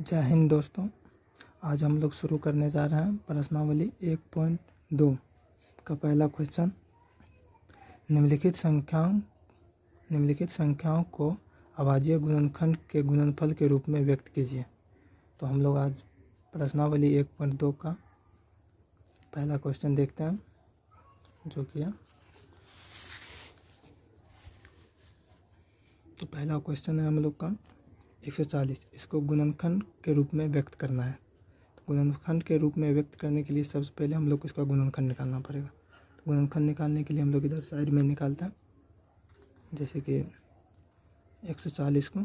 जय हिंद दोस्तों। आज हम लोग शुरू करने जा रहे हैं प्रश्नावली 1.2 का पहला क्वेश्चन। निम्नलिखित संख्याओं को अभाज्य गुणनखंड के गुणनफल के रूप में व्यक्त कीजिए। तो हम लोग आज प्रश्नावली 1.2 का पहला क्वेश्चन देखते हैं, जो कि है। तो पहला क्वेश्चन है हम लोग का 140। इसको गुणनखंड के रूप में व्यक्त करना है। तो गुणनखंड के रूप में व्यक्त करने के लिए सबसे पहले हम लोग को इसका गुणनखंड निकालना पड़ेगा। तो गुणनखंड निकालने के लिए हम लोग इधर साइड में निकालते हैं। जैसे कि 140 को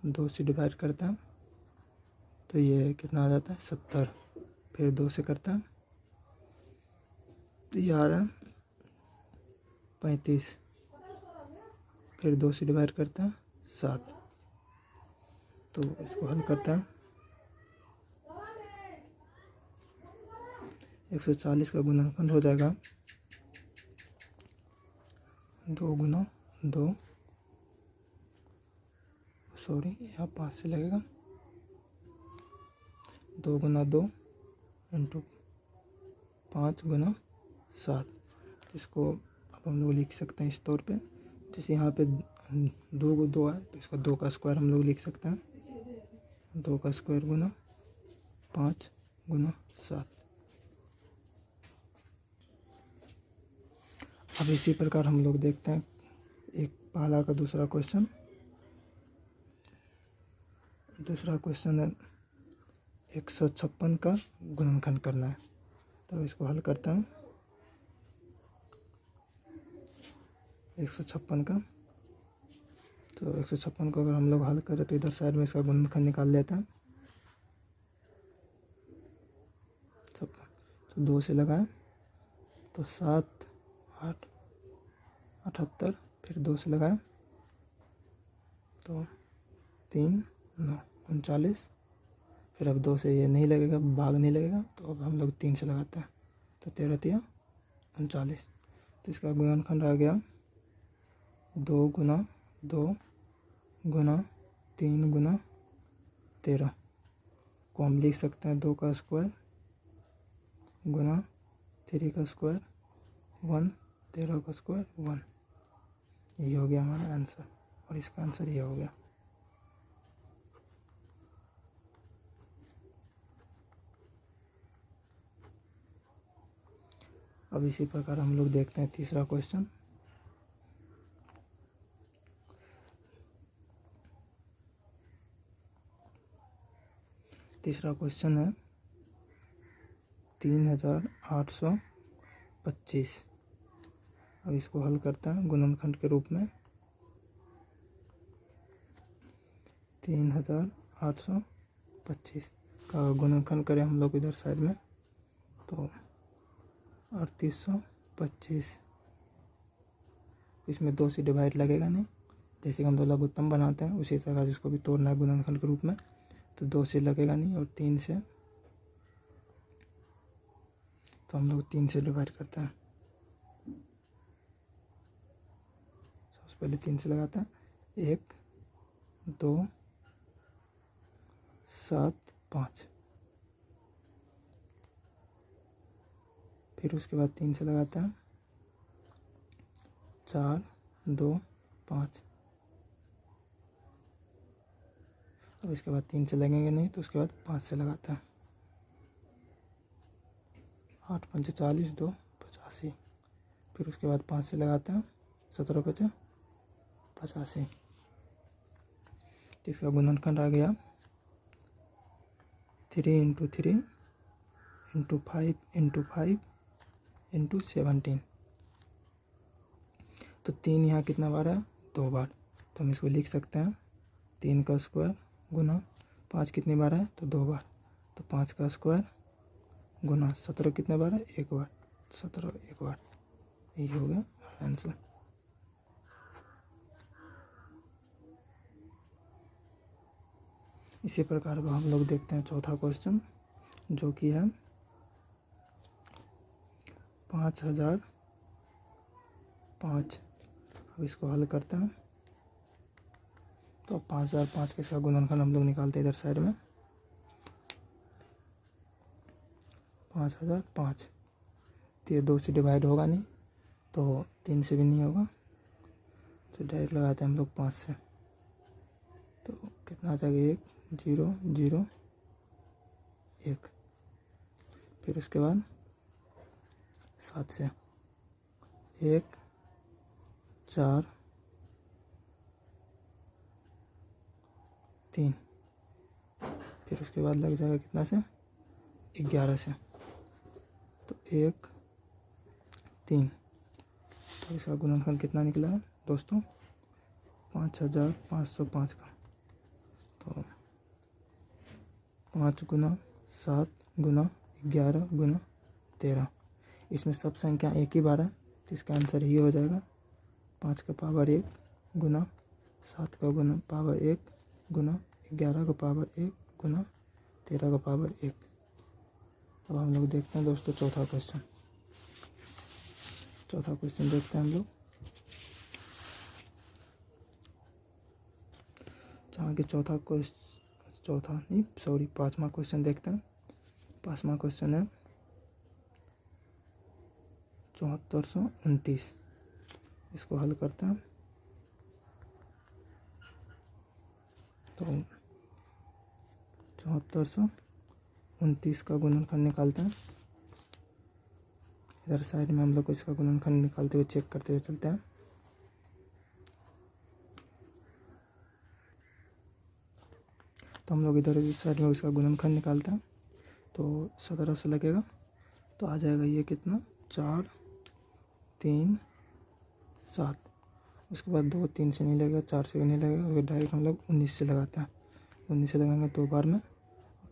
2 से डिवाइड करते हैं तो ये कितना आ जाता है 70। फिर 2 से करते हैं तो ये आ रहा है 35। फिर 2 से डिवाइड करते हैं 7। तो इसको हल करते हैं। 140 का गुणनखंड हो जाएगा 2 गुना 2, सॉरी यहाँ 5 से लगेगा, 2 गुना 2 इंटू 5 गुना 7। इसको अब हम लोग लिख सकते हैं इस तौर पे। जैसे यहाँ पे 2 है तो इसका 2 का स्क्वायर हम लोग लिख सकते हैं। 2 का स्क्वायर गुना 5 गुना 7। अब इसी प्रकार हम लोग देखते हैं एक पहला का दूसरा क्वेश्चन। दूसरा क्वेश्चन है 156 का गुणनखंड करना है। तो इसको हल करता हूँ। 156 का, तो 156 को अगर हम लोग हल करें तो इधर साइड में इसका गुणनखंड निकाल लेते हैं। 56 तो 2 से लगाएं तो 7 8 78। फिर 2 से लगाएं तो 3 9 39। फिर अब 2 से ये नहीं लगेगा, भाग नहीं लगेगा, तो अब हम लोग 3 से लगाते हैं तो 13 3 39। तो इसका गुणनखंड आ गया 2 गुना 2 गुना 3 गुना 13 को हम लिख सकते हैं 2 का स्क्वायर गुना 3 का स्क्वायर 1, 13 का स्क्वायर 1। ये हो गया हमारा आंसर, और इसका आंसर ये हो गया। अब इसी प्रकार हम लोग देखते हैं तीसरा क्वेश्चन। तीसरा क्वेश्चन है 3825। अब इसको हल करते हैं गुणनखंड के रूप में। 3825 का गुणनखंड करें हम लोग इधर साइड में तो 3825। इसमें 2 से डिवाइड लगेगा नहीं, जैसे कि हम लोग लघुत्तम बनाते हैं उसी तरह से इसको भी तोड़ना है गुणनखंड के रूप में। तो 2 से लगेगा नहीं, और 3 से, तो हम लोग 3 से डिवाइड करते हैं। सबसे पहले 3 से लगाते हैं 1 2 7 5। फिर उसके बाद 3 से लगाते हैं 4 2 5। अब इसके बाद 3 से लगेंगे नहीं, तो उसके बाद 5 से लगाते हैं 8 5 40 2 85। फिर उसके बाद 5 से लगाते हैं 17 5 85। इसका गुणनखंड आ गया 3 इंटू 3 इंटू 5 इंटू 5 इंटू 17। तो 3 यहाँ कितना बार है 2 बार, तो हम इसको लिख सकते हैं 3 का स्क्वायर गुना 5 कितनी बार है तो 2 बार, तो 5 का स्क्वायर गुना 17 कितने बार है 1 बार, 17 1 बार। ये हो गया आंसर। इसी प्रकार का हम लोग देखते हैं चौथा क्वेश्चन, जो कि है 5005। अब इसको हल करते हैं तो 5005 के इसका गुणनखंड हम लोग निकालते हैं इधर साइड में। 5005, तो ये 2 से डिवाइड होगा नहीं, तो 3 से भी नहीं होगा, तो डायरेक्ट लगाते हैं हम लोग 5 से। तो कितना आ जाएगा, 1 0 0 1। फिर उसके बाद 7 से 1 4 3। फिर उसके बाद लग जाएगा कितना से, 11 से, तो 1 3। तो इसका गुणनखंड कितना निकला है दोस्तों, 5505 का। तो 5 गुना 7 गुना 11 गुना 13, इसमें सब संख्या एक ही बार है, तो इसका आंसर ये हो जाएगा 5 का पावर 1 गुना 7 का गुना पावर 1 गुना 11 का पावर 1 गुना 13 का पावर 1। अब हम लोग देखते हैं दोस्तों चौथा क्वेश्चन देखते हैं हम लोग, जहाँ की पाँचवा क्वेश्चन देखते हैं। पाँचवा क्वेश्चन है 7429। इसको हल करते हैं। तो 7429 का गुणनखंड निकालते हैं। इधर साइड में हम लोग को इसका गुणनखंड निकालते हुए चेक करते हुए चलते हैं। तो हम लोग इधर इस साइड में इसका गुणनखंड निकालते हैं, तो 17 से लगेगा, तो आ जाएगा ये कितना, 4 3 7। उसके बाद 2 3 से नहीं लगेगा, 4 से भी नहीं लगेगा, और डायरेक्ट हम लोग 19 से लगाते हैं। 19 से लगाएंगे 2 बार में,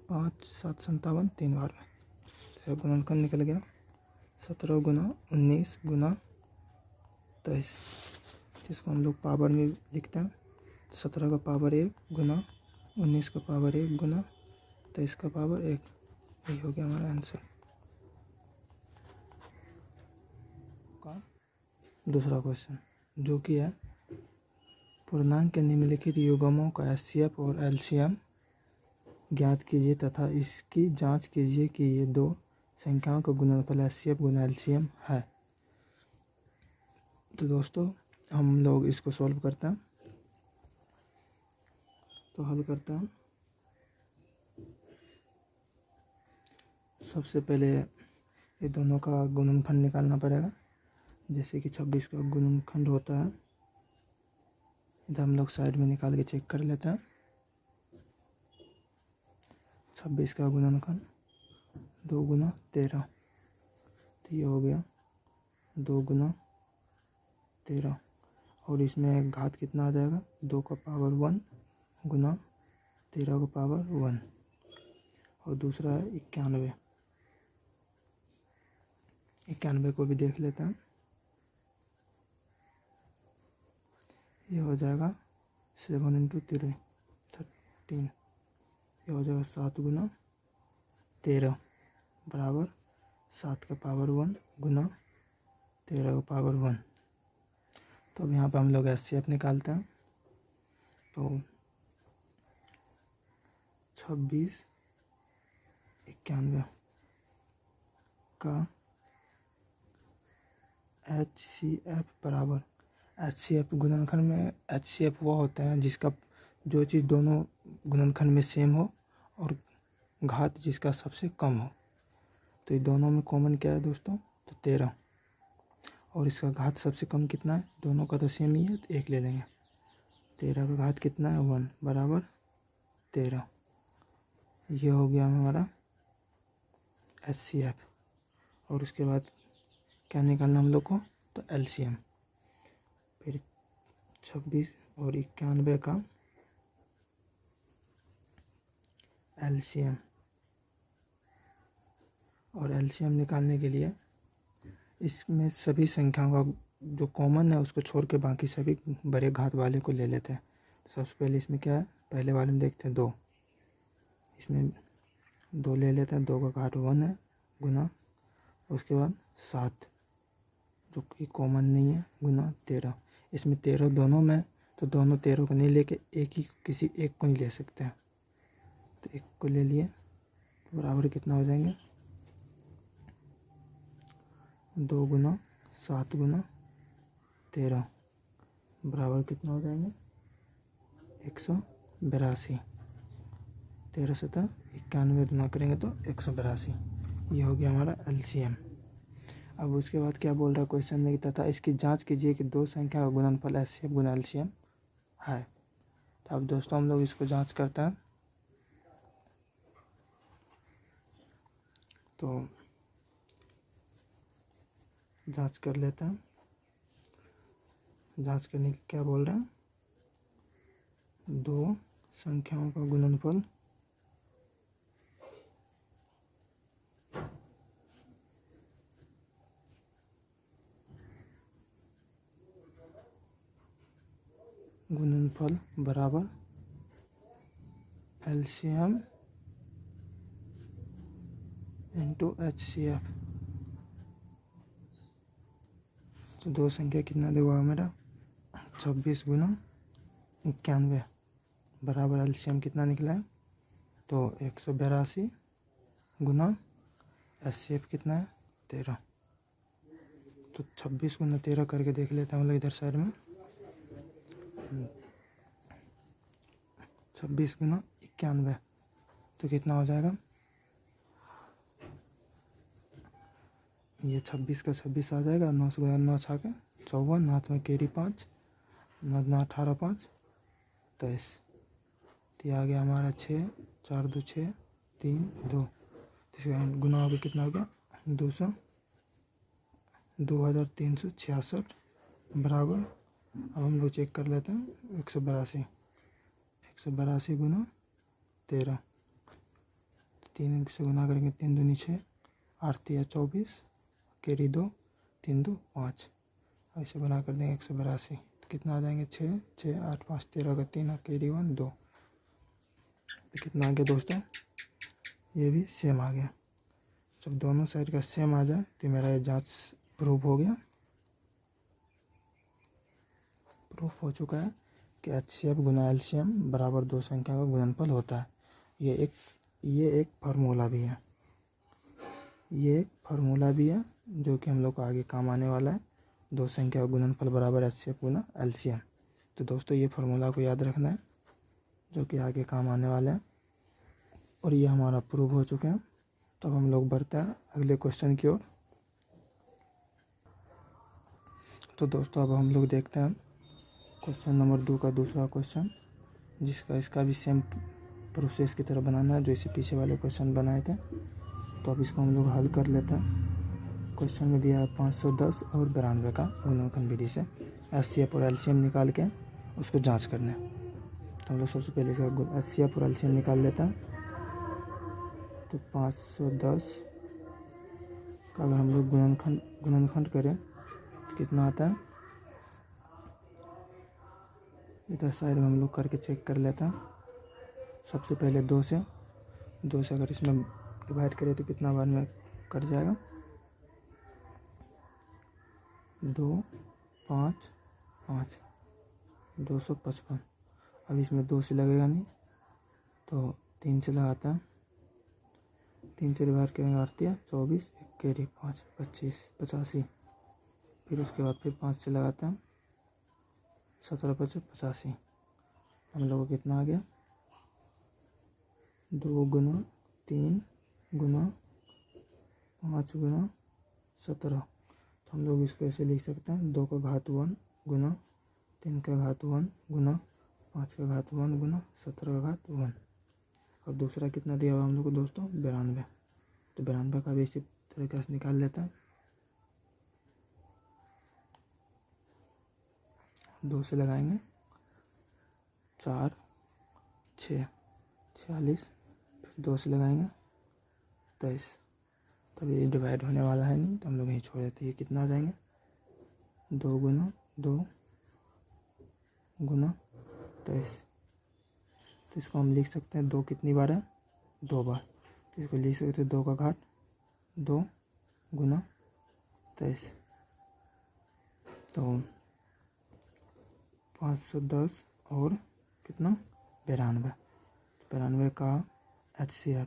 5 7 57 3 बार में, तो गुणनखंड निकल गया 17 गुना 19 गुना 23, जिसको हम लोग पावर में लिखते हैं। 17 का पावर 1 गुना 19 का पावर 1 गुना 23 का पावर 1, यही हो गया हमारा आंसर का दूसरा क्वेश्चन, जो कि है पूर्णांक के निम्नलिखित युग्मों का एचसीएफ और एलसीएम ज्ञात कीजिए तथा इसकी जांच कीजिए कि ये दो संख्याओं का गुणनफल एचसीएफ गुना एलसीएम है। तो दोस्तों हम लोग इसको सॉल्व करते हैं। तो हल करते हैं। सबसे पहले ये दोनों का गुणनफल निकालना पड़ेगा। जैसे कि 26 का गुणनखंड होता है, इधर हम लोग साइड में निकाल के चेक कर लेते हैं। 26 का गुणनखंड 2 गुना 13, तो ये हो गया 2 गुना 13, और इसमें घात कितना आ जाएगा, 2 का पावर 1 गुना 13 का पावर 1, और दूसरा है 91। 91 को भी देख लेते हैं। ये हो जाएगा 7 × 3 13, ये हो जाएगा 7 गुना 13 बराबर 7 का पावर 1 गुना 13 का पावर 1। तो अब यहाँ पर हम लोग एचसीएफ निकालते हैं। तो 26 91 का एचसीएफ बराबर, एचसीएफ गुणनखंड में एचसीएफ वो होता है जिसका जो चीज़ दोनों गुणनखंड में सेम हो और घात जिसका सबसे कम हो। तो ये दोनों में कॉमन क्या है दोस्तों, तो 13, और इसका घात सबसे कम कितना है, दोनों का तो सेम ही है, तो 1 ले लेंगे। 13 का घात कितना है, 1 बराबर 13। ये हो गया हमारा एचसीएफ। और उसके बाद क्या निकालना हम लोग को, तो एलसीएम। फिर 26 और 91 का एलसीएम, और एलसीएम निकालने के लिए इसमें सभी संख्याओं का जो कॉमन है उसको छोड़ के बाकी सभी बड़े घात वाले को ले लेते हैं। तो सबसे पहले इसमें क्या है, पहले वाले में देखते हैं 2, इसमें 2 ले लेते हैं। 2 का घात 1 है गुना, उसके बाद 7 जो कि कॉमन नहीं है गुना 13। इसमें 13 दोनों में तो दोनों 13 को नहीं लेके एक ही किसी एक को ही ले सकते हैं। तो एक को ले लिए तो बराबर कितना हो जाएंगे 2 गुना 7 गुना 13 बराबर कितना हो जाएंगे 182। 13 7 91 गुना करेंगे तो 182। ये हो गया हमारा LCM। अब उसके बाद क्या बोल रहा है क्वेश्चन में, तथा इसकी जांच कीजिए कि दो संख्या का गुणनफल HCF गुना LCM है। तो अब दोस्तों हम लोग इसको जांच करते हैं। तो जांच कर लेते हैं। जांच करने की क्या बोल रहे हैं, दो संख्याओं का गुणनफल बराबर LCM इंटू HCF। तो दो संख्या कितना देगा मेरा 26 गुना 91 बराबर LCM कितना निकला है तो 182 गुना HCF कितना है 13। तो 26 गुना 13 करके देख लेते हैं हम लोग इधर साइड में। 26 गुना 91 तो कितना हो जाएगा, ये 26 का 26 आ जाएगा, 9 से गुना 9 छा के 54, हाथ में केरी 5, 9 9 18 5 23। तो ये आ गया हमारा 6 4 2 6 3 2। इसका गुना हो गया कितना हो गया 200 2366 बराबर। अब हम लोग चेक कर लेते हैं 182 गुना 13। 3 से गुना करेंगे 3 दूनी 6 8 3 24 केरी 2 3 2 5 ऐसे बना कर देंगे 182। तो कितना आ जाएंगे 6 6 8 5 13 का 3 केरी 1 2। तो कितना आ गया दोस्तों, ये भी सेम आ गया। जब दोनों साइड का सेम आ जाए तो मेरा ये जांच प्रूफ हो गया, प्रूफ हो चुका है कि HCF गुना LCM बराबर दो संख्या का गुणनफल होता है। ये एक फार्मूला भी है, ये एक फार्मूला भी है जो कि हम लोग को आगे काम आने वाला है। दो संख्या का गुणनफल बराबर HCF गुना LCM। तो दोस्तों ये फार्मूला को याद रखना है जो कि आगे काम आने वाला है, और ये हमारा प्रूव हो चुके हैं। तो अब हम लोग बढ़ते हैं अगले क्वेश्चन की ओर। तो दोस्तों अब हम लोग देखते हैं क्वेश्चन नंबर 2 का दूसरा क्वेश्चन, इसका भी सेम प्रोसेस की तरह बनाना है जो इससे पीछे वाले क्वेश्चन बनाए थे। तो अब इसको हम लोग हल कर लेते हैं। क्वेश्चन में दिया है 510 और 92 का गुणनफल विधि से HCF और LCM निकाल के उसको जांच करना है। तो हम लोग सबसे पहले इसका HCF और LCM निकाल लेते हैं। तो 510 का अगर हम लोग गुणनखंड करें तो कितना आता है, इधर साइड में हम लोग करके चेक कर लेते हैं। सबसे पहले 2 से अगर इसमें डिवाइड करें तो कितना बार में कट जाएगा 2 5 5 255। अब इसमें 2 से लगेगा नहीं तो 3 से लगाता है, 3 से डिवाइड करेंगे 8 24 केरी 5 25 85। फिर उसके बाद फिर 5 से लगाते हैं 17 25 85। हम लोगों को कितना आ गया 2 गुना 3 गुना 5 गुना 17। तो हम लोग इसको ऐसे लिख सकते हैं 2 का घात 1 गुना 3 का घात 1 गुना 5 का घात 1 गुना 17 का घात 1। और दूसरा कितना दिया हुआ हम लोग को दोस्तों 92। तो 92 का भी इसी तरीके से निकाल लेते हैं। 2 से लगाएंगे 4 6 46, फिर 2 से लगाएंगे 23। तब ये डिवाइड होने वाला है नहीं तो हम लोग यहीं छोड़ देते हैं। ये कितना आ जाएंगे 2 गुना 2 गुना 23। तो इसको हम लिख सकते हैं 2 कितनी बार है 2 बार। तो इसको लिख सकते हैं 2 का घात 2 गुना 23। तो 510 और कितना 92, 92 का HCF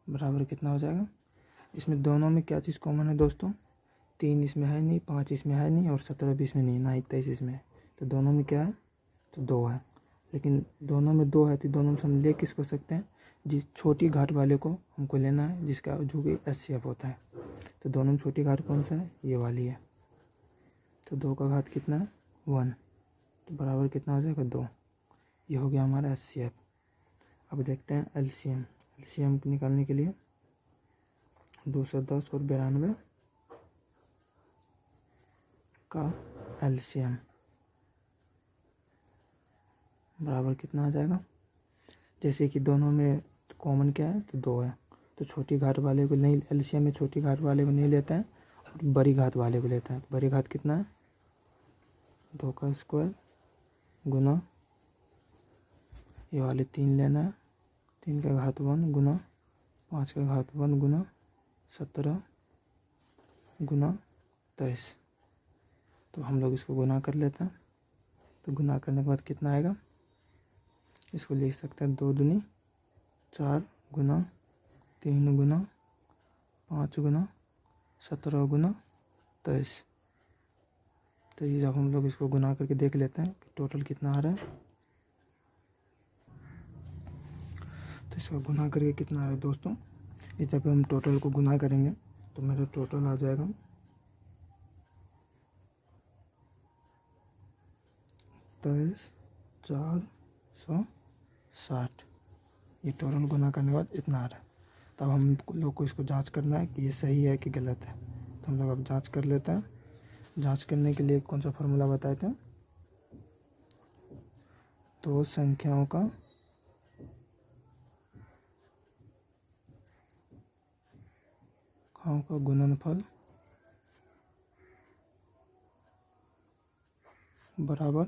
बराबर कितना हो जाएगा। इसमें दोनों में क्या चीज़ कॉमन है दोस्तों, 3 इसमें है नहीं, 5 इसमें है नहीं और 17 भी इसमें नहीं, ना 23 इसमें है। तो दोनों में क्या है, तो 2 है। लेकिन दोनों में 2 है तो दोनों में से हम ले किसको सकते हैं, जिस छोटी घाट वाले को हमको लेना है, जिसका जो कि HCF होता है। तो दोनों में छोटी घाट कौन सा है, ये वाली है। तो 2 का घात कितना है 1, तो बराबर कितना हो जाएगा 2। ये हो गया हमारा HCF। अब देखते हैं एलसीएम निकालने के लिए 210 और 92 का एलसीएम बराबर कितना आ जाएगा। जैसे कि दोनों में कॉमन क्या है, तो 2 है, तो छोटी घात वाले को नहीं, एलसीएम में छोटी घात वाले को नहीं लेता है और बड़ी घात वाले को लेता है। तो बड़ी घात कितना है 2 का स्क्वायर गुना ये वाले 3 लेना है, 3 का घात 1 गुना 5 का घात 1 गुना 17 गुना 23। तो हम लोग इसको गुना कर लेते हैं। तो गुना करने के बाद कितना आएगा, इसको लिख सकते हैं 2 दूनी 4 गुना 3 गुना 5 गुना 17 गुना 23। तो ये जब हम लोग इसको गुना करके देख लेते हैं कि टोटल कितना आ रहा है, तो इसका गुना करके कितना आ रहा है दोस्तों, ये जब हम टोटल को गुना करेंगे तो मेरा टोटल आ जाएगा 23,460। ये टोटल गुना करने के बाद इतना आ रहा है। तब हम लोग को इसको जांच करना है कि ये सही है कि गलत है। तो हम लोग अब जांच कर लेते हैं। जांच करने के लिए कौन सा फार्मूला बताए थे, दो संख्याओं का गुणनफल बराबर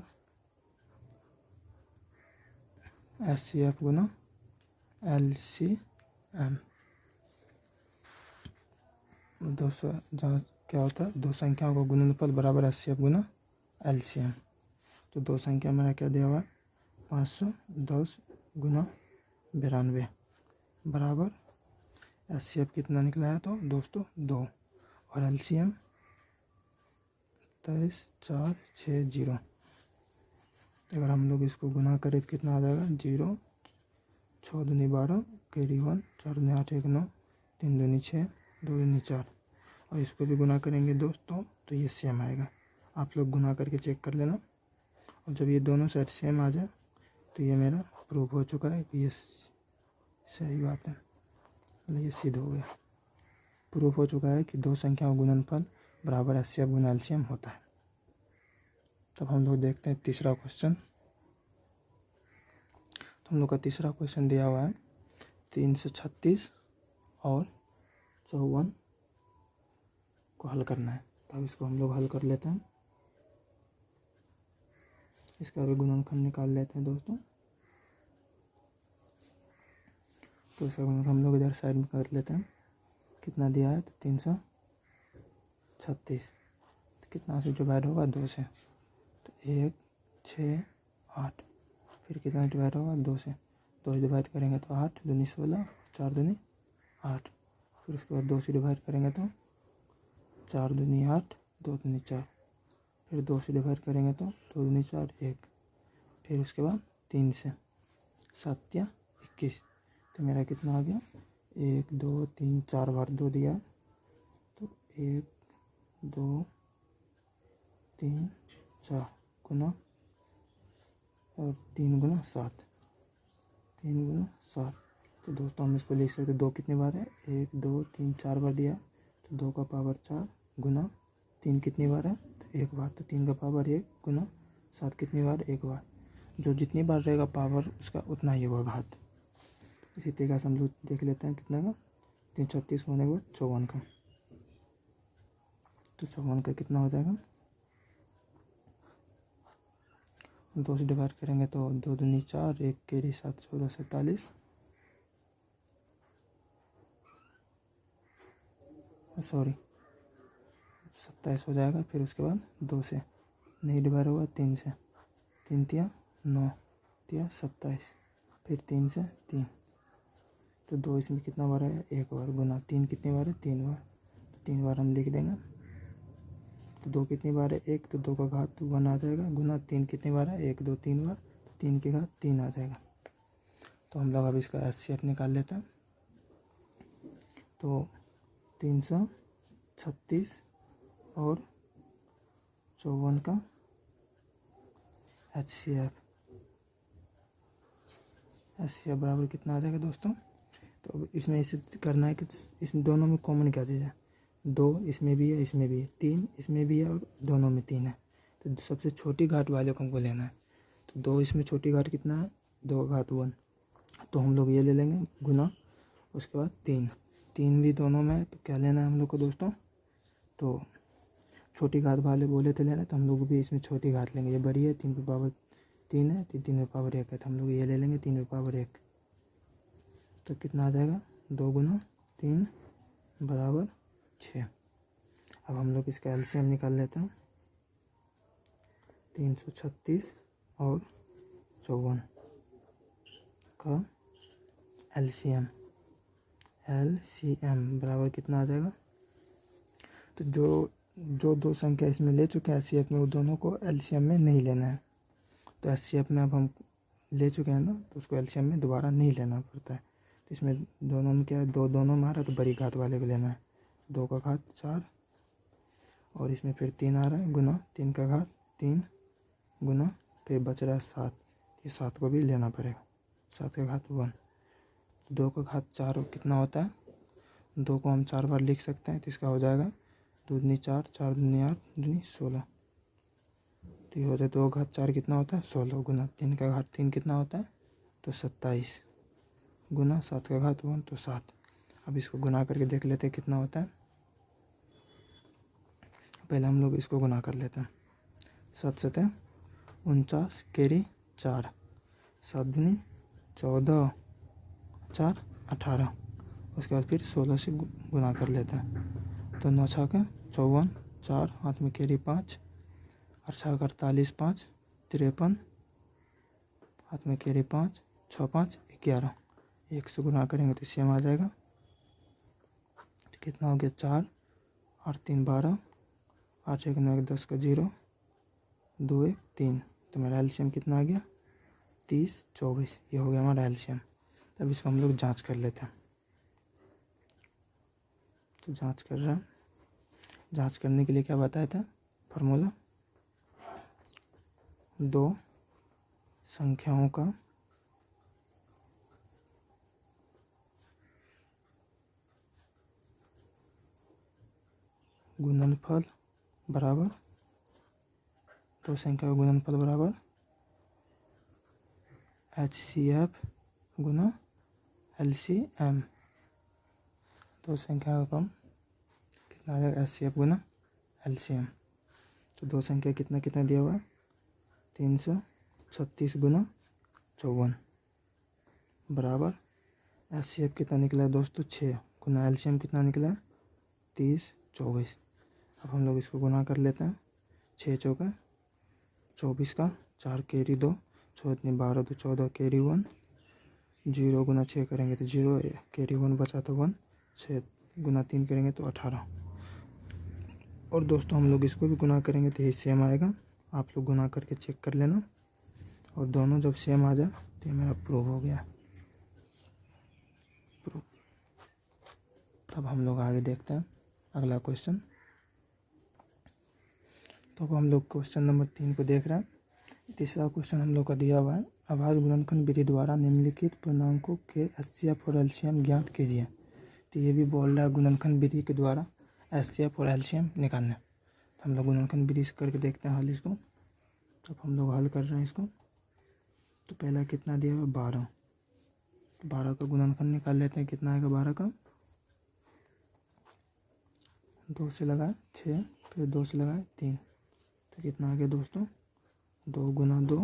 HCF गुना LCM। क्या होता है, दो संख्याओं का गुणनफल बराबर HCF गुना LCM। तो दो संख्या मेरा क्या दिया हुआ है 510 गुना 92 बराबर HCF कितना निकला है तो दोस्तों 2 और LCM 23,460। अगर हम लोग इसको गुना करें तो कितना आ जाएगा 0 6 दूनी 12 कैरी 1 4 दूनी 8 1 9 3 दूनी 6 2 दूनी 4 और इसको भी गुना करेंगे दोस्तों तो ये सेम आएगा। आप लोग गुना करके चेक कर लेना और जब ये दोनों सेट सेम आ जाए तो ये मेरा प्रूफ हो चुका है कि ये सही बात है, ये सिद्ध हो गया, प्रूफ हो चुका है कि दो संख्याओं का गुणनफल बराबर HCF गुना LCM होता है। तब हम लोग देखते हैं तीसरा क्वेश्चन। तो हम लोग का तीसरा क्वेश्चन दिया हुआ है 336 और 54 को हल करना है। तब इसको हम लोग हल कर लेते हैं। इसका भी गुणनखंड निकाल लेते हैं दोस्तों। तो इसका गुणनखंड हम लोग इधर साइड में कर लेते हैं। कितना दिया है तो 336, तो कितना से डिवाइड होगा 2 से, तो 1 6 8, फिर कितना डिवाइड होगा 2 से, 2 से डिवाइड करेंगे तो 8 दूनी 16 4 दूनी 8, फिर उसके बाद 2 से डिवाइड करेंगे तो 4 दूनी 8 2 दूनी 4, फिर 2 से डिवाइड करेंगे तो 2 दूनी 4 1, फिर उसके बाद 3 से 7 या 21। तो मेरा कितना आ गया 1 2 3 4 बार 2 दिया, तो 1 2 3 4 गुना और 3 गुना 7, 3 गुना 7। तो दोस्तों हम इसको लिख सकते 2 कितनी बार है 1 2 3 4 बार दिया, तो 2 का पावर 4 गुना 3 कितनी बार है तो 1 बार, तो 3 का पावर 1 गुना 7 कितनी बार 1 बार। जो जितनी बार रहेगा पावर उसका उतना ही होगा घात। इसी तरीके से हम लोग देख लेते हैं कितना का 336 होने के बाद 54 का, तो 54 का कितना हो जाएगा 2 से डिवाइड करेंगे तो 2 दूनी 4 1 केरी 7 14 47, सॉरी 27 हो जाएगा। फिर उसके बाद 2 से नहीं डिवाइड होगा, 3 से, 3 तिया 9 तिया 27, फिर 3 से 3, तो 2 इसमें कितना बार है, 1 बार, गुना 3 कितनी बार है, 3 बार, तो 3 बार हम लिख देंगे। तो 2 कितनी बार है, 1, तो 2 का घात 1 आ जाएगा, गुना 3 कितनी बार है, 1 2 3 बार, तो 3 की घात 3 आ जाएगा। तो हम लोग अब इसका HCF निकाल लेते हैं। तो 336 और 54 का HCF बराबर कितना आ जाएगा दोस्तों। तो अब इसमें इसे करना है कि इस दोनों में कॉमन क्या चीज़ है, 2 इसमें भी है, इसमें भी है, 3 इसमें भी है और दोनों में 3 है। तो सबसे छोटी घात वाले को हमको लेना है। तो 2 इसमें छोटी घात कितना है, 2 का घात 1, तो हम लोग ये ले लेंगे गुना, उसके बाद 3 भी दोनों में है, तो क्या लेना है हम लोग को दोस्तों, तो छोटी घात वाले बोले थे लेना, तो हम लोग भी इसमें छोटी घात लेंगे। ये बड़ी है, 3 पे पावर 3 है, 3 पे पावर 1 है, तो हम लोग ये ले लेंगे 3 पे पावर 1। तो कितना आ जाएगा, 2 गुना 3 बराबर 6। अब हम लोग इसका LCM निकाल लेते हैं। 336 और 54 का LCM बराबर कितना आ जाएगा। तो जो दो संख्या इसमें ले चुके हैं HCF में, वो दोनों को LCM में नहीं लेना है। तो HCF में अब हम ले चुके हैं ना, तो उसको LCM में दोबारा नहीं लेना पड़ता है। तो इसमें दोनों में क्या है, दोनों में आ रहा है, तो बड़ी घात वाले को लेना है। 2 का घात 4 और इसमें फिर 3 आ रहा है, गुना 3 का घात 3 गुना, फिर बच रहा है 7, ये 7 को भी लेना पड़ेगा, 7 का घात 1। 2 का घात 4 कितना होता है, 2 को हम 4 बार लिख सकते हैं, तो इसका हो जाएगा 2 दूनी 4, 4 दूनी 8, दूनी 16। तो ये हो जाए 2 घात 4 कितना होता है, 16, गुना 3 का घात 3 कितना होता है, तो 27, गुना 7 का घात 1, तो 7। अब इसको गुना करके देख लेते हैं कितना होता है। पहले हम लोग इसको गुना कर लेते हैं। 7 7 49 केरी 4, 7 दूनी 14, 4 18, उसके बाद फिर 16 से गुना कर लेते हैं। तो 9 6 के 54, 4 हाथ में केरी 5, 8 6 का 48, 5 53, हाथ में केरी 5, 6 5 11, 1 से गुना करेंगे तो सेम आ जाएगा। तो कितना हो गया, 4 8 3 12, 8 1 9 10 का 0, 2 1 3। तो मेरा LCM कितना आ गया, 30 24। ये हो गया हमारा LCM। तब इसको हम लोग जांच कर लेते हैं। तो जांच कर रहे हैं। जांच करने के लिए क्या बताया था फार्मूला, 2 संख्याओं का गुणनफल बराबर, 2 संख्या का गुणनफल बराबर HCF गुना LCM। 2 संख्या का कम कितना आ जाएगा, HCF गुना LCM। तो 2 संख्या कितना कितना दिया हुआ है, 336 गुना 54 बराबर HCF कितना निकला है दोस्तों, 6 गुना LCM कितना निकला है, 30 24। अब हम लोग इसको गुना कर लेते हैं। 6 चौका 24 का 4 केरी 2, 6 12 2 14 केरी 1, 0 गुना 6 करेंगे तो 0, केरी 1 बचा तो 1, 6 गुना 3 करेंगे तो 18। और दोस्तों हम लोग इसको भी गुना करेंगे तो यही सेम आएगा। आप लोग गुना करके चेक कर लेना, और दोनों जब सेम आ जाए तो ये मेरा प्रूव हो गया। तब हम लोग आगे देखते हैं अगला क्वेश्चन। तो अब हम लोग क्वेश्चन नंबर 3 को देख रहे हैं। तीसरा क्वेश्चन हम लोग का दिया हुआ है, आभाज्य गुणनखंड विधि द्वारा निम्नलिखित पूर्णांकों के HCF और LCM ज्ञात कीजिए। तो ये भी बोल रहा है गुणनखंड विधि के द्वारा HCF और LCM निकालना। तो हम लोग गुणनखंड विधि से करके देखते हैं हल इसको। तो हम लोग हल कर रहे हैं इसको। तो पहला कितना दिया हुआ, 12। तो 12 का गुणनखंड निकाल लेते हैं, कितना आएगा 12 का, 2 से लगाए 6, फिर 2 से लगाए 3, तो कितना आ गया दोस्तों, 2 गुना 2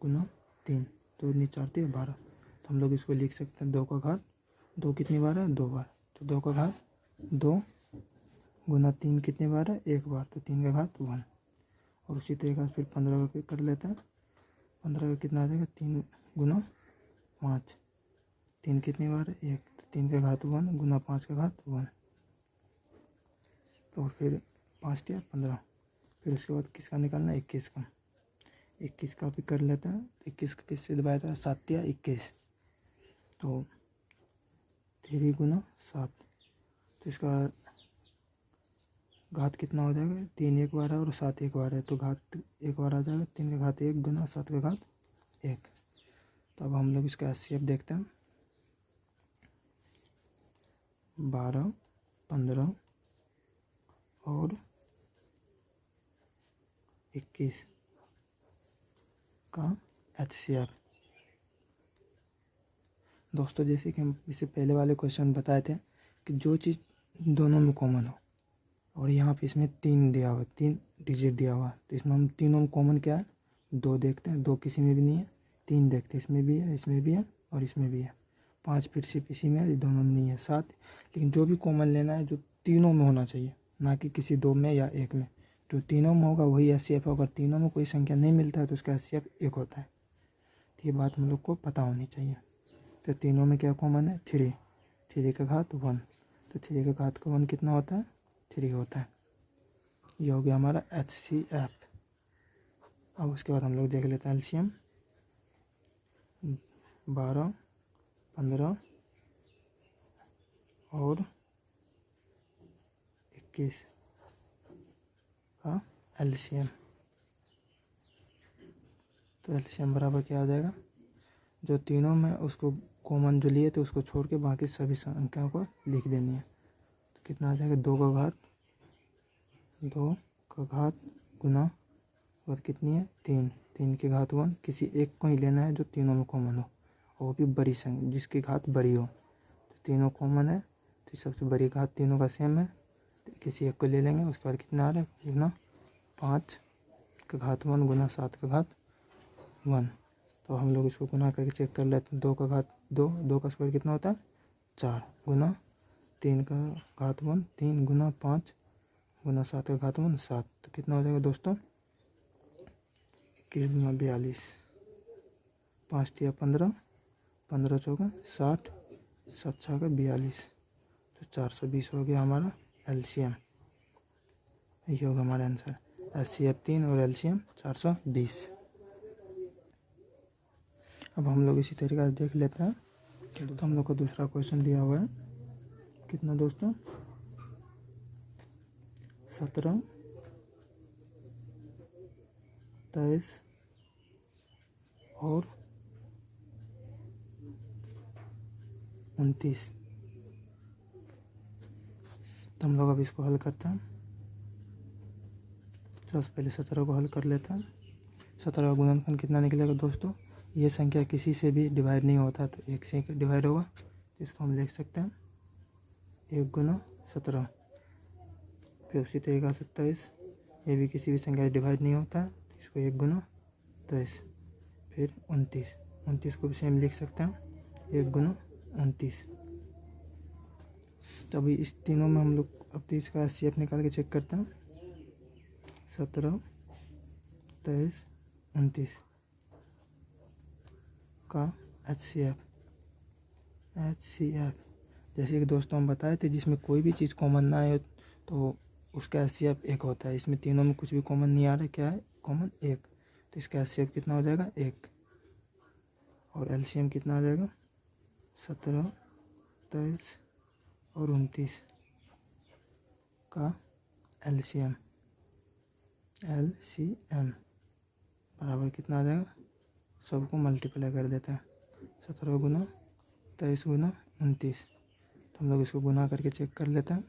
गुना 3, 2 दूनी 4 3 12। तो हम लोग इसको लिख सकते हैं 2 का घात 2 कितनी बार है, 2 बार। तो 2 का घात 2 गुना 3 कितनी बार है, एक बार, तो 3 का घात 1। और उसी तरीके से फिर 15 का कर लेते हैं। 15 का कितना आ जाएगा, 3 गुना 5। 3 कितनी बार है, एक, तो 3 का घात 1 गुना 5 का घात 1। तो फिर 5 दिया 15। फिर उसके बाद किसका निकालना है, 21 का। 21 का भी कर लेते हैं। 21 का किससे डिवाइड है, 7 दिया 21, तो 3 गुना 7। तो इसका घात कितना हो जाएगा, 3 एक बार है और 7 एक बार है, तो घात एक बार आ जाएगा। 3 का घात 1 गुना 7 का घात 1। तो अब हम लोग इसका एचसीएफ देखते हैं। 12, 15 और 21 का एचसीएफ। दोस्तों जैसे कि हम इससे पहले वाले क्वेश्चन बताए थे कि जो चीज़ दोनों में कॉमन हो, और यहाँ पे इसमें 3 दिया हुआ, 3 डिजिट दिया हुआ, तो इसमें हम तीनों में कॉमन क्या है, 2 देखते हैं। 2 किसी में भी नहीं है। 3 देखते हैं, इसमें भी है, इसमें भी है और इसमें भी है। 5 फिर से इसी में है, दोनों में नहीं है। 7, लेकिन जो भी कॉमन लेना है जो तीनों में होना चाहिए, ना कि किसी 2 में या 1 में। जो तीनों में होगा वही एचसीएफ होगा। तीनों में कोई संख्या नहीं मिलता है तो उसका एचसीएफ 1 होता है। तो ये बात हम लोग को पता होनी चाहिए। तो तीनों में क्या कॉमन है, 3। 3 का घात 1, तो 3 का घात का 1 कितना होता है, 3 होता है। ये हो गया हमारा एचसीएफ। अब उसके बाद हम लोग देख लेते हैं एलसीएम। 12, 15 और 21 का एलसीएम। तो एलसीएम बराबर क्या आ जाएगा, जो तीनों में उसको कॉमन जो लिए थे उसको छोड़ के बाकी सभी संख्याओं को लिख देनी है। तो कितना आ जाएगा, 2 का घात गुना और कितनी है, 3। 3 के घात 1। किसी एक को ही लेना है जो तीनों में कॉमन हो, और वो भी बड़ी संख्या जिसकी घात बड़ी हो। तो तीनों कॉमन है तो सबसे बड़ी घात तीनों का सेम है, तो किसी एक को ले लेंगे। उसके बाद कितना आ रहा है, गुना 5 का घात 1 गुना 7 का घात 1। तो हम लोग इसको गुना करके चेक कर लेते हैं। 2 का घात 2, 2 का स्क्वायर कितना होता है, 4 गुना 3 का घात 1 3 गुना 5 गुना 7 का घात 1 7। तो कितना हो जाएगा दोस्तों, 21 गुना 42। 5 दिया 15, 15 चौका 60, 7 छक्का 42, तो 420 हो गया हमारा एलसीएम। ये होगा हमारा आंसर। एचसीएफ 3 और एलसीएम 420। अब हम लोग इसी तरीके से देख लेते हैं। तो हम लोग को दूसरा क्वेश्चन दिया हुआ है, कितना दोस्तों, 17, 23 और 29। तो हम लोग अब इसको हल करते हैं। सबसे पहले 17 को हल कर लेते हैं। 17 का गुणनखंड कितना निकलेगा दोस्तों, ये संख्या किसी से भी डिवाइड नहीं होता तो 1 से डिवाइड होगा, तो इसको हम लिख सकते हैं 1 गुना 17। फिर उसी तरीका से 23, ये भी किसी भी संख्या से डिवाइड नहीं होता है तो इसको 1 गुना 23। फिर 29, 29 को भी सेम लिख सकते हैं 1 गुना 29। तो अभी इस तीनों में हम लोग अब इसका एचसीएफ निकाल के चेक करते हैं। 17, 23, 29 का एचसीएफ। जैसे कि दोस्तों हम बताए थे, जिसमें कोई भी चीज़ कॉमन ना आए तो उसका एचसीएफ 1 होता है। इसमें तीनों में कुछ भी कॉमन नहीं आ रहा है, क्या है कॉमन 1, तो इसका एचसीएफ कितना हो जाएगा 1। और एलसीएम कितना आ जाएगा, 17, 23 और 29 का एलसीएम बराबर कितना आ जाएगा, सबको मल्टीप्लाई कर देते हैं। 17 गुना 23 गुना 29। तो हम लोग इसको गुना करके चेक कर लेते हैं।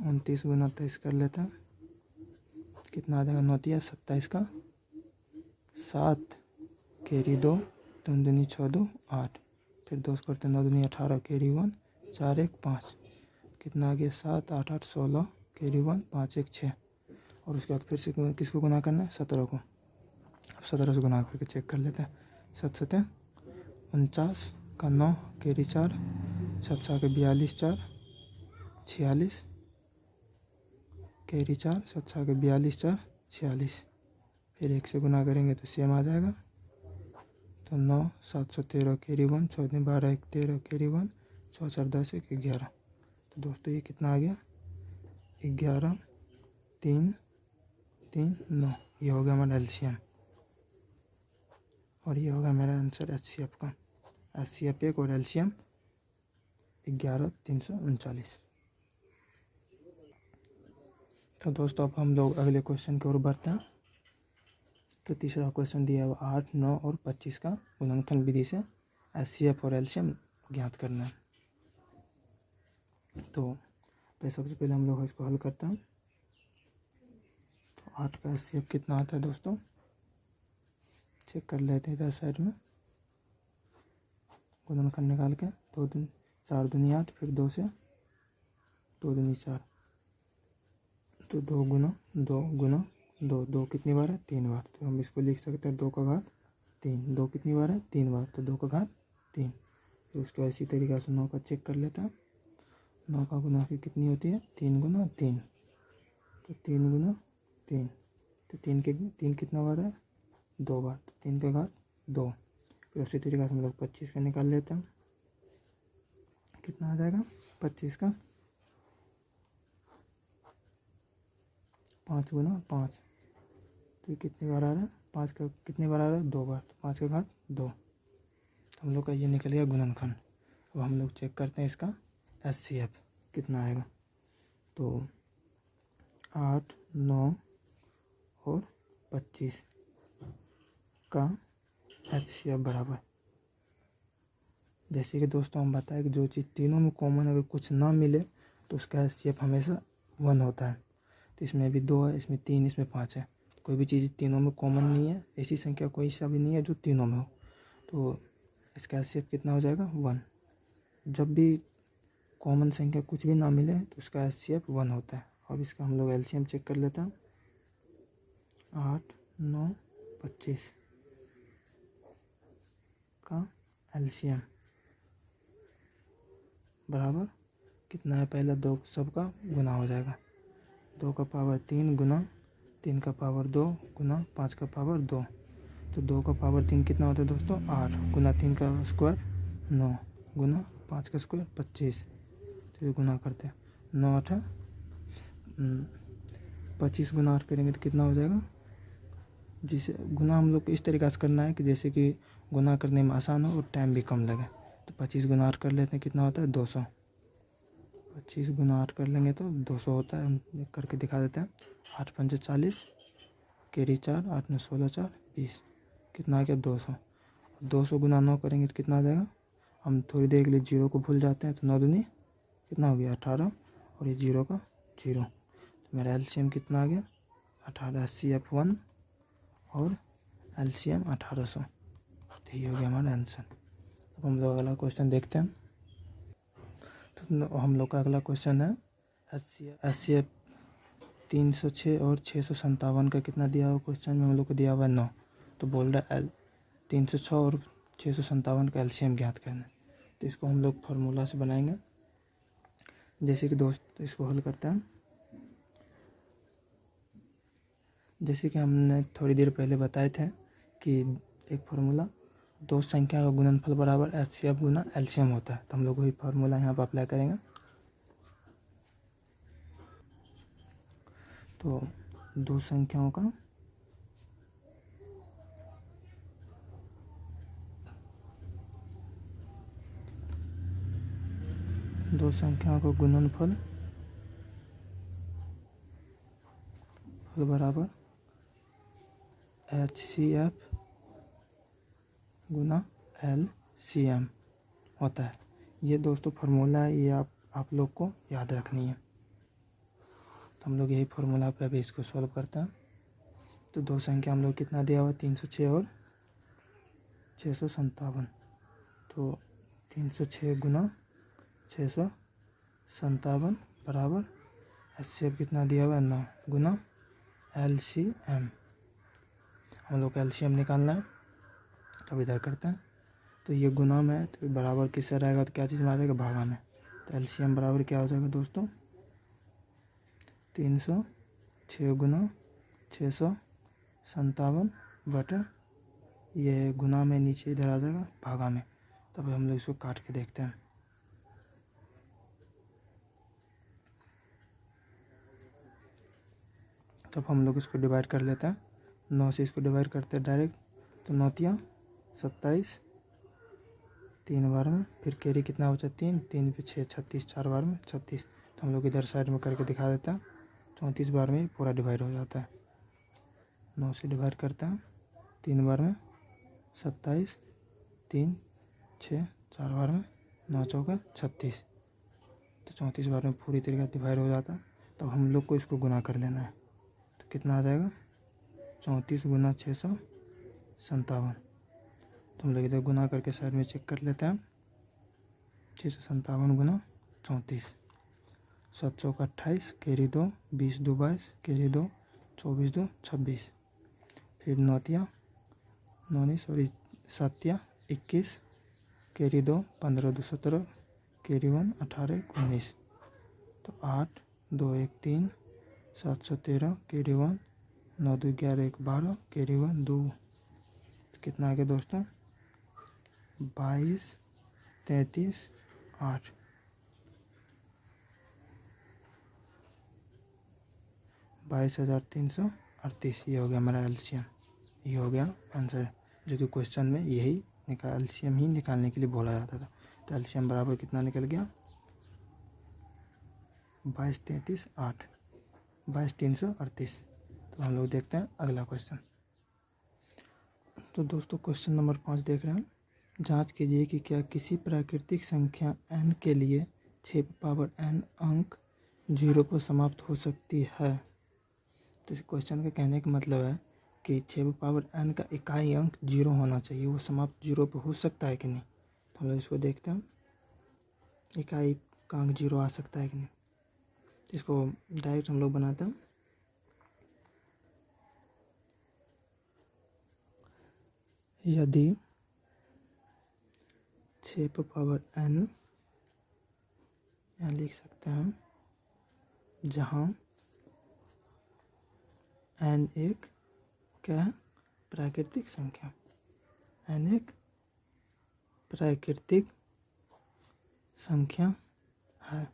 29 गुना 23 कर लेते हैं, कितना आ जाएगा, 9 या 27 का 7 कैरी 2 2 दूनी 6 2 8। फिर 2 करते 9 दूनी 18 कैरी 1 4 1 5। कितना आ गया, 7 8 8 16 कैरी 1 5 1 6। और उसके बाद फिर से किसको गुना करना है, 17 को। अब 17 से गुना करके चेक कर लेते हैं। 7 7 49 का 9 कैरी 4 7 7 के 42 4 46 कैरी 4, 7 6 के 42, 4 46। फिर 1 से गुना करेंगे तो सेम आ जाएगा। तो 9 713 कैरी 1, 6 दूनी 12, 1 13 कैरी 1, 6 4 10, 1 11। तो दोस्तों ये कितना आ गया? 11 3 3 9। ये हो गया हमारा एलसीएम और ये होगा मेरा आंसर एचसीएफ का। एचसीएफ 1 और एलसीएम 11 339। तो दोस्तों अब हम लोग अगले क्वेश्चन की ओर बढ़ते हैं। तो तीसरा क्वेश्चन दिया हुआ 8, 9 और 25 का गुणनफल विधि से एचसीएफ और एलसीएम ज्ञात करना है। तो सबसे पहले हम लोग इसको हल करते हैं। तो 8 का एचसीएफ कितना आता है दोस्तों, चेक कर लेते हैं इधर साइड में। गुणनफल निकाल के 2 दूनी 4 दूनी 8, फिर 2 से 2 दूनी 4, तो 2 गुना 2 गुना 2, 2 कितनी बार है? 3 बार। तो हम इसको लिख सकते हैं 2 का घात 3। 2 कितनी बार है? 3 बार, तो 2 का घात 3। फिर उसको इसी तरीके से 9 का चेक कर लेते हैं। 9 का गुना फिर कितनी होती है? 3 गुना 3, तो 3 गुना 3, तो 3 कितना बार है? 2 बार, तो 3 का घात 2। फिर उसी तरीके से हम लोग 25 का निकाल लेते हैं। कितना आ जाएगा 25 का? 5 गुना 5, तो ये कितनी बार आ रहा है? 5 का कितनी बार आ रहा है? 2 बार, तो 5 का घात 2। तो हम लोग का ये निकल गया गुणनखंड। अब हम लोग चेक करते हैं इसका एचसीएफ कितना आएगा। तो 8, 9 और 25 का एचसीएफ बराबर, जैसे कि दोस्तों हम बताएं कि जो चीज़ तीनों में कॉमन अगर कुछ ना मिले तो उसका एचसीएफ हमेशा 1 होता है। तो इसमें भी 2 है, इसमें 3, इसमें 5 है। कोई भी चीज़ तीनों में कॉमन नहीं है, ऐसी संख्या कोई सा भी नहीं है जो तीनों में हो, तो इसका एचसीएफ कितना हो जाएगा? 1। जब भी कॉमन संख्या कुछ भी ना मिले तो उसका एचसीएफ 1 होता है। अब इसका हम लोग एलसीएम चेक कर लेते हैं। 8, 9, 25 का एलसीएम बराबर कितना है? पहला 2 सबका गुना हो जाएगा। 2 का पावर 3 गुना 3 का पावर 2 गुना 5 का पावर 2, तो 2 का पावर 3 कितना होता है दोस्तों? 8 गुना 3 का स्क्वायर 9 गुना 5 का स्क्वायर 25। तो ये गुना करते हैं 9 8 25 गुना 8 करेंगे तो कितना हो जाएगा? जिसे गुना हम लोग को इस तरीक़े से करना है कि जैसे कि गुना करने में आसान हो और टाइम भी कम लगे। तो 25 गुना 8 कर लेते हैं, कितना होता है? 200। 25 गुना 8 कर लेंगे तो 200 होता है। हम करके दिखा देते हैं। 8 5 40, कैरी 4, 8 9 16 4 20, कितना आ गया? 200। 200 गुना 9 करेंगे तो कितना आ जाएगा? हम थोड़ी देर के लिए जीरो को भूल जाते हैं, तो 9 दूनी कितना हो गया? 18, और ये जीरो का जीरो। तो मेरा एलसीएम कितना आ गया? 18। एचसीएफ 1 और एलसीएम 1800। तो ये हो गया हमारा आंसर। अब हम लोग अगला क्वेश्चन देखते हैं। तो हम लोग का अगला क्वेश्चन है एचसीएफ 306 और 657 का कितना दिया हुआ क्वेश्चन में हम लोग को दिया हुआ है 9। तो बोल रहा है 306 और 657 का एलसीएम ज्ञात करना है। तो इसको हम लोग फार्मूला से बनाएंगे। जैसे कि दोस्त इसको हल करते हैं। जैसे कि हमने थोड़ी देर पहले बताए थे कि एक फार्मूला, दो संख्या का गुणनफल बराबर एचसीएफ गुना एलसीएम होता है। तो हम लोग वही फार्मूला यहाँ पर अप्लाई करेंगे। तो दो संख्याओं का गुणनफल बराबर एचसीएफ गुना एलसीएम होता है। ये दोस्तों फार्मूला है, ये आप लोग को याद रखनी है। तो हम लोग यही फार्मूला पे अभी इसको सॉल्व करते हैं। तो दो संख्या हम लोग कितना दिया हुआ? 306 और 657। तो 306 गुना 657 बराबर एचसीएफ कितना दिया हुआ है? 9 गुना एलसीएम। हम लोग का एलसीएम निकालना है, तो अब इधर करते हैं। तो ये गुना में तो बराबर किससे रहेगा? तो क्या चीज़ में आ जाएगा? भागा में। तो एलसीएम बराबर क्या हो जाएगा दोस्तों? 306 6 गुना 657 बटा, ये गुना में नीचे इधर आ जाएगा भागा में। तब हम लोग इसको काट के देखते हैं। तब हम लोग इसको डिवाइड कर लेते हैं। 9 से इसको डिवाइड करते हैं डायरेक्ट, तो 9 तिया 27, 3 बार में, फिर कैरी कितना बचा 3, 3 पे 6 36, 4 बार में 36। तो हम लोग इधर साइड में करके दिखा देते हैं। 34 बार में पूरा डिवाइड हो जाता है। 9 से डिवाइड करते हैं 3 बार में, 27, 3 6 4 बार में, 9 चौका 36। तो 34 बार में पूरी तरीके से डिवाइड हो जाता है। तब हम लोग को इसको गुना कर लेना है। तो कितना आ जाएगा 34 गुना 657। तो हम लोग इधर गुना करके साइड में चेक कर लेते हैं। 657 गुना 34, 7 चौका 28, कैरी 2, 20 2 22, कैरी 2, 24 2 26, फिर 9 तिया 9 सॉरी 7 तिया 21, कैरी 2, 15 2 17, कैरी 1 18 19। तो 8 2 1 3, 713, कैरी 1, 9 2 11 1 12, कैरी 1 2। तो कितना आ गया दोस्तों 22 33 8। 22,338। ये हो गया हमारा एलसीएम। ये हो गया आंसर, जो कि क्वेश्चन में यही एलसीएम ही निकालने के लिए बोला जाता था। तो एलसीएम बराबर कितना निकल गया 22 33 8, 22,338। तो हम लोग देखते हैं अगला क्वेश्चन। तो दोस्तों क्वेश्चन नंबर 5 देख रहे हैं। जांच कीजिए कि क्या किसी प्राकृतिक संख्या n के लिए 6 पावर n अंक 0 पर समाप्त हो सकती है। तो इस क्वेश्चन का कहने का मतलब है कि 6 पावर n का इकाई अंक 0 होना चाहिए, वो समाप्त 0 पर हो सकता है कि नहीं। तो हम लोग इसको देखते हैं, इकाई का अंक 0 आ सकता है कि नहीं। तो इसको डायरेक्ट हम लोग बनाते हैं। यदि 6 पावर n, यहाँ लिख सकते हैं, जहाँ n एक क्या है प्राकृतिक संख्या, n एक प्राकृतिक संख्या है।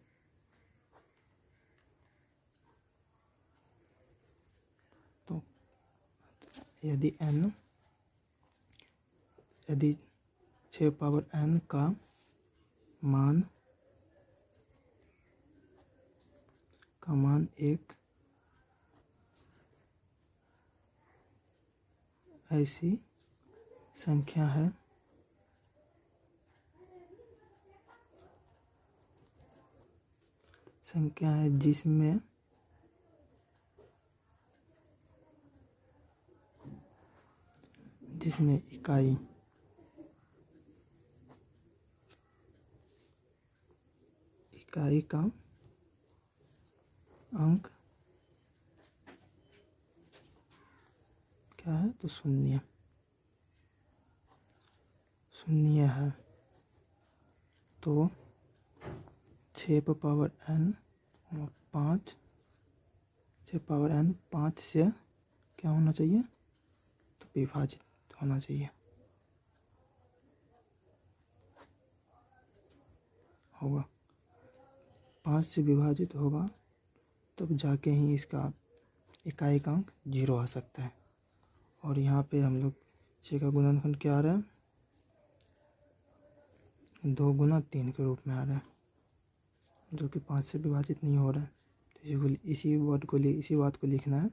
तो यदि 6 पावर n का मान एक ऐसी संख्या है जिसमें इकाई का अंक क्या है, तो शून्य है। तो 6 पावर n 5, 6 पावर n 5 से क्या होना चाहिए, तो विभाजित होना चाहिए, होगा 5 से विभाजित होगा, तब जाके ही इसका इकाई का अंक 0 आ सकता है। और यहाँ पे हम लोग 6 का गुणनखंड क्या आ रहा है 2 गुना 3 के रूप में आ रहा है, जो कि 5 से विभाजित नहीं हो रहा है। तो इसी बात को लिखना है।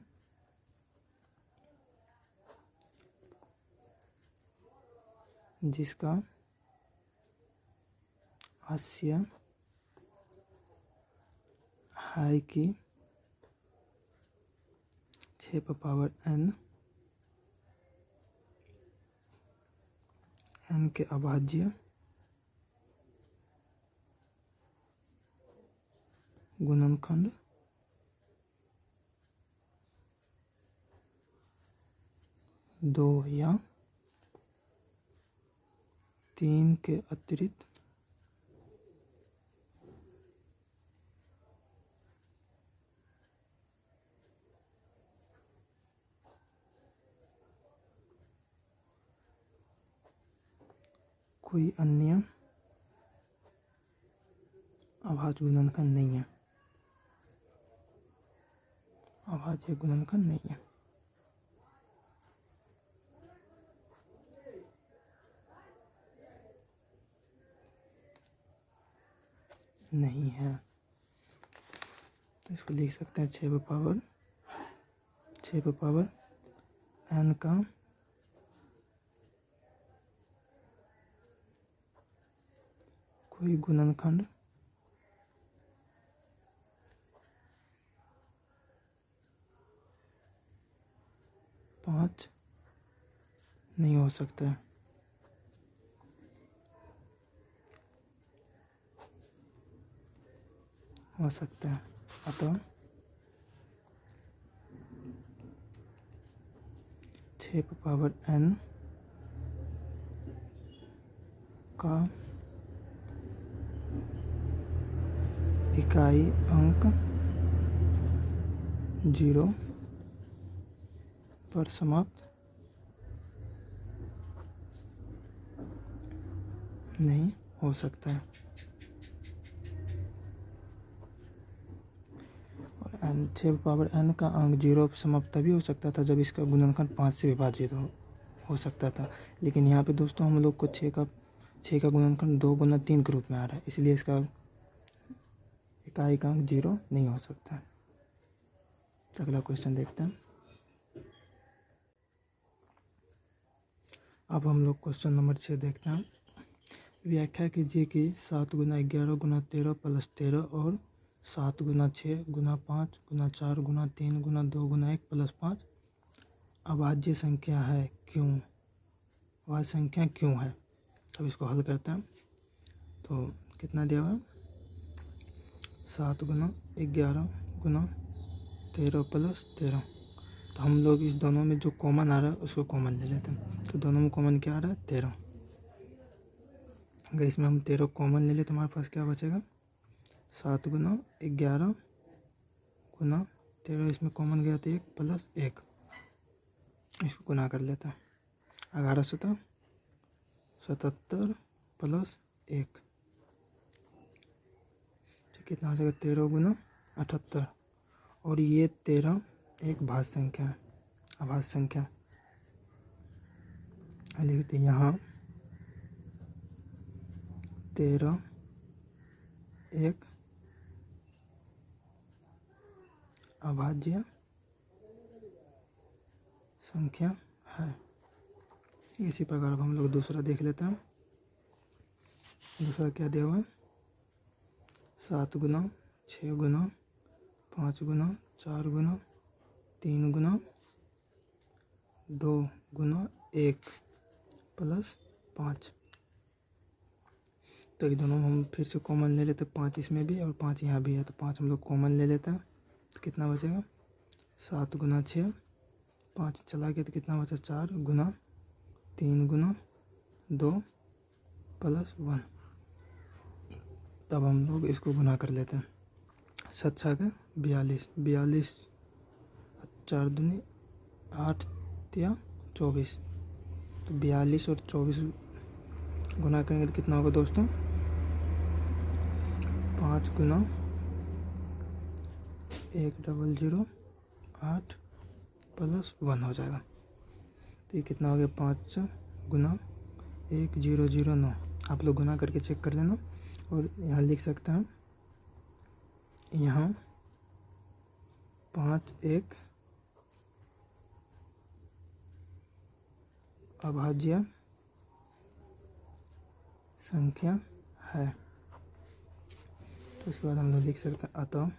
जिसका हास्य है कि 6 पावर n के अभाज्य गुणनखंड दो या 3 के अतिरिक्त कोई अन्य अभाज्य गुणनखंड नहीं है। अभाज्य गुणनखंड नहीं है। नहीं है तो इसको लिख सकते हैं 6 पे पावर n का कोई गुणनखंड पाँच नहीं हो सकता है। हो सकता है अतः 6 पे पावर n का इकाई अंक 0 पर समाप्त नहीं हो सकता है। और n 6 पावर n का अंक 0 पर समाप्त तभी हो सकता था जब इसका गुणनखंड 5 से विभाजित हो सकता था। लेकिन यहाँ पे दोस्तों हम लोग को 6 का गुणनखंड 2 गुना 3 के रूप में आ रहा है, इसलिए इसका इकाई का अंक 0 नहीं हो सकता है। तो अगला क्वेश्चन देखते हैं। अब हम लोग क्वेश्चन नंबर 6 देखते हैं। व्याख्या कीजिए कि 7 गुना 11 गुना 13 प्लस 13 और 7 गुना 6 गुना 5 गुना 4 गुना 3 गुना 2 गुना 1 प्लस 5 अभाज्य संख्या है क्यों? अभाज्य संख्या क्यों है? अब इसको हल करते हैं। तो कितना दिया हुआ है? 7 गुना 11 गुना 13 प्लस 13। तो हम लोग इस दोनों में जो कॉमन आ रहा है उसको कॉमन ले लेते हैं। तो दोनों में कॉमन क्या आ रहा है? 13। अगर इसमें हम 13 कॉमन ले लें तो हमारे पास क्या बचेगा? 7 गुना 11 गुना 13, इसमें कॉमन गया तो 1 प्लस 1, इसको गुना कर लेते हैं। 1177 प्लस 1 तो कितना हो जाएगा? 13 गुना 78। और ये 13 एक भाज्य संख्या है, अभाज्य संख्या। लिखते यहाँ 13 एक अभाज्य संख्या है। इसी प्रकार अब हम लोग दूसरा देख लेते हैं। दूसरा क्या दिया हुआ है? 7 गुना 6 गुना 5 गुना 4 गुना 3 गुना 2 गुना 1 प्लस 5। तो ये दोनों हम फिर से कॉमन ले लेते हैं। 5 इसमें भी और 5 यहाँ भी है, तो 5 हम लोग कॉमन ले लेते हैं। तो कितना बचेगा? 7 गुना 6, 5 चला गया तो कितना बचा? 4 गुना 3 गुना 2 प्लस 1। तब हम लोग इसको गुना कर लेते हैं। 7 छः 42, 42 4 दूनी 8 या 24। तो 42 और 24 गुना करेंगे तो कितना होगा दोस्तों? 5 गुना 100 8 प्लस 1 हो जाएगा। तो ये कितना हो गया? 5 गुना 1009। आप लोग गुना करके चेक कर लेना। और यहाँ लिख सकते हैं, यहाँ 5 एक अभाज्य संख्या है। तो इसके बाद हम लोग लिख सकते हैं अतः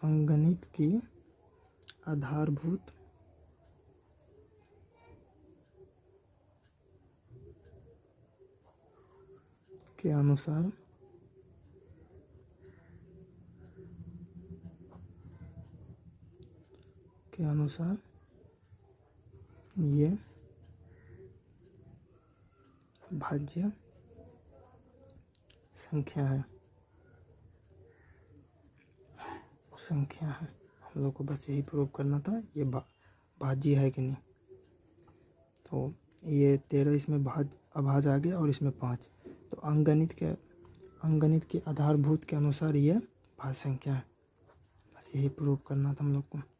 अंकगणित की आधारभूत के अनुसार ये भाज्य संख्या है, हम लोग को बस यही प्रूव करना था ये भाज्य है कि नहीं। तो ये 13 इसमें अभाज्य आ गया और इसमें 5, तो अंकगणित के आधारभूत के अनुसार ये भाज्य संख्या है। बस यही प्रूव करना था हम लोग को।